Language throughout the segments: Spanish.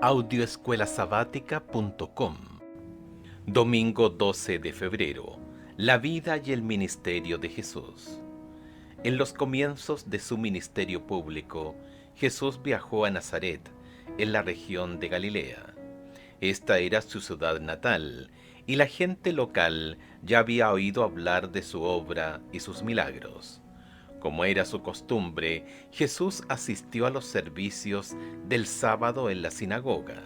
Audioescuelasabática.com. Domingo 12 de febrero. La vida y el ministerio de Jesús. En los comienzos de su ministerio público, Jesús viajó a Nazaret, en la región de Galilea. Esta era su ciudad natal, y la gente local ya había oído hablar de su obra y sus milagros. Como era su costumbre, Jesús asistió a los servicios del sábado en la sinagoga.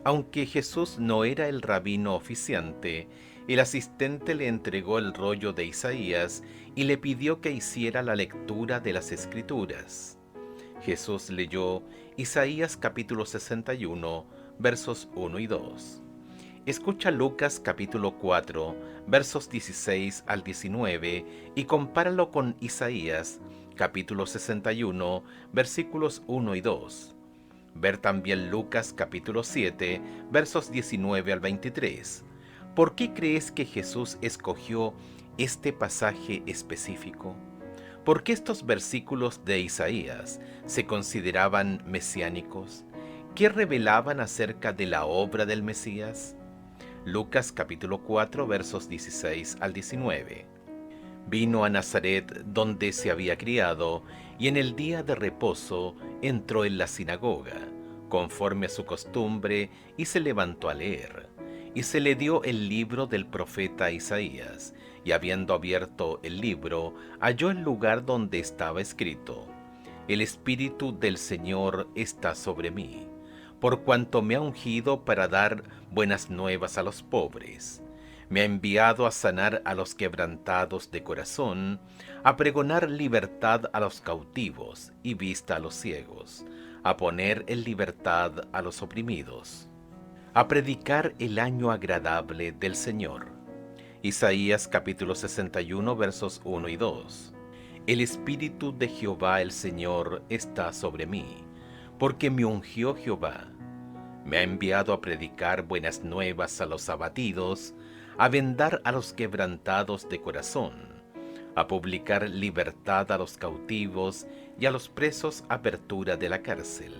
Aunque Jesús no era el rabino oficiante, el asistente le entregó el rollo de Isaías y le pidió que hiciera la lectura de las Escrituras. Jesús leyó Isaías capítulo 61, versos 1 y 2. Escucha Lucas capítulo 4, versos 16 al 19 y compáralo con Isaías capítulo 61, versículos 1 y 2. Ver también Lucas capítulo 7, versos 19 al 23. ¿Por qué crees que Jesús escogió este pasaje específico? ¿Por qué estos versículos de Isaías se consideraban mesiánicos? ¿Qué revelaban acerca de la obra del Mesías? Lucas capítulo 4, versos 16 al 19. Vino a Nazaret, donde se había criado, y en el día de reposo entró en la sinagoga, conforme a su costumbre, y se levantó a leer. Y se le dio el libro del profeta Isaías, y habiendo abierto el libro, halló el lugar donde estaba escrito: El Espíritu del Señor está sobre mí, por cuanto me ha ungido para dar buenas nuevas a los pobres. Me ha enviado a sanar a los quebrantados de corazón, a pregonar libertad a los cautivos y vista a los ciegos, a poner en libertad a los oprimidos, a predicar el año agradable del Señor. Isaías capítulo 61, versos 1 y 2. El Espíritu de Jehová el Señor está sobre mí, porque me ungió Jehová. Me ha enviado a predicar buenas nuevas a los abatidos, a vendar a los quebrantados de corazón, a publicar libertad a los cautivos y a los presos apertura de la cárcel,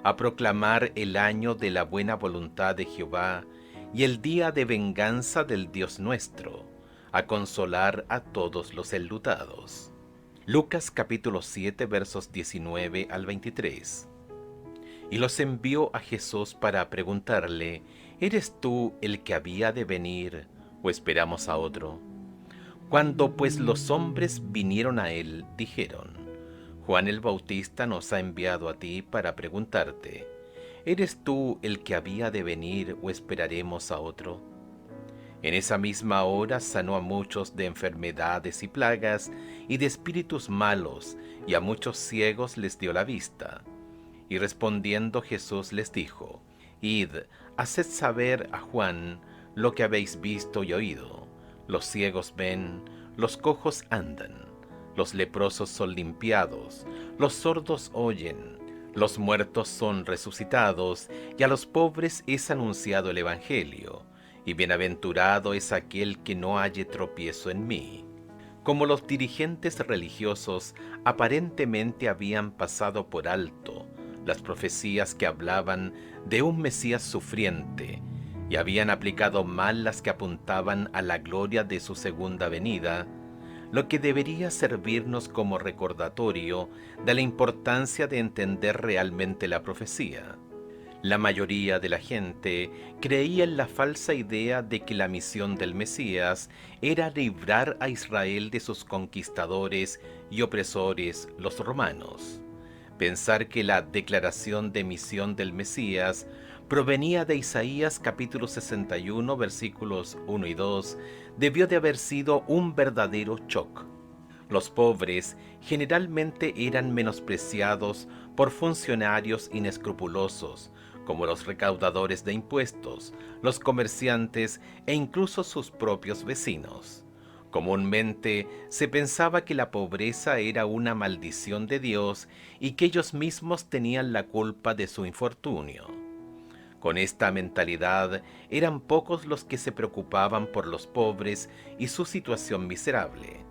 a proclamar el año de la buena voluntad de Jehová y el día de venganza del Dios nuestro, a consolar a todos los enlutados. Lucas capítulo 7, versos 19 al 23. Y los envió a Jesús para preguntarle: ¿Eres tú el que había de venir, o esperamos a otro? Cuando pues los hombres vinieron a él, dijeron: Juan el Bautista nos ha enviado a ti para preguntarte: ¿eres tú el que había de venir, o esperaremos a otro? En esa misma hora sanó a muchos de enfermedades y plagas y de espíritus malos, y a muchos ciegos les dio la vista. Y respondiendo Jesús les dijo: Id, haced saber a Juan lo que habéis visto y oído. Los ciegos ven, los cojos andan, los leprosos son limpiados, los sordos oyen, los muertos son resucitados, y a los pobres es anunciado el Evangelio. Y bienaventurado es aquel que no halle tropiezo en mí. Como los dirigentes religiosos aparentemente habían pasado por alto las profecías que hablaban de un Mesías sufriente, y habían aplicado mal las que apuntaban a la gloria de su segunda venida, lo que debería servirnos como recordatorio de la importancia de entender realmente la profecía. La mayoría de la gente creía en la falsa idea de que la misión del Mesías era librar a Israel de sus conquistadores y opresores, los romanos. Pensar que la declaración de misión del Mesías provenía de Isaías capítulo 61, versículos 1 y 2, debió de haber sido un verdadero shock. Los pobres generalmente eran menospreciados por funcionarios inescrupulosos, como los recaudadores de impuestos, los comerciantes e incluso sus propios vecinos. Comúnmente se pensaba que la pobreza era una maldición de Dios y que ellos mismos tenían la culpa de su infortunio. Con esta mentalidad, eran pocos los que se preocupaban por los pobres y su situación miserable.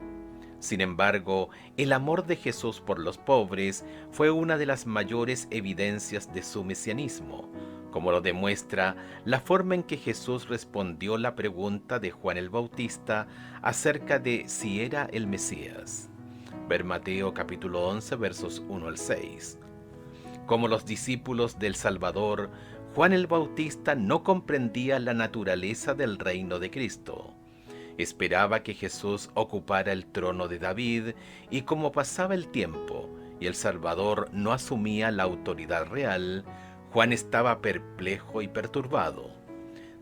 Sin embargo, el amor de Jesús por los pobres fue una de las mayores evidencias de su mesianismo, como lo demuestra la forma en que Jesús respondió la pregunta de Juan el Bautista acerca de si era el Mesías. Ver Mateo capítulo 11 versos 1 al 6. Como los discípulos del Salvador, Juan el Bautista no comprendía la naturaleza del reino de Cristo. Esperaba que Jesús ocupara el trono de David, y como pasaba el tiempo y el Salvador no asumía la autoridad real, Juan estaba perplejo y perturbado.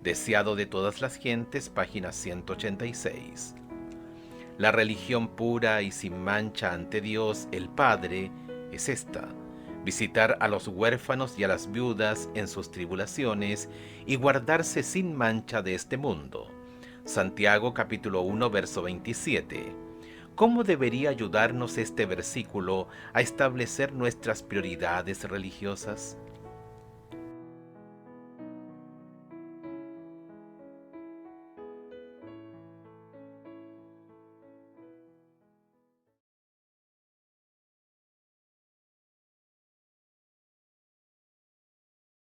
Deseado de todas las gentes, página 186. La religión pura y sin mancha ante Dios el Padre es esta: visitar a los huérfanos y a las viudas en sus tribulaciones y guardarse sin mancha de este mundo. Santiago capítulo 1 verso 27. ¿Cómo debería ayudarnos este versículo a establecer nuestras prioridades religiosas?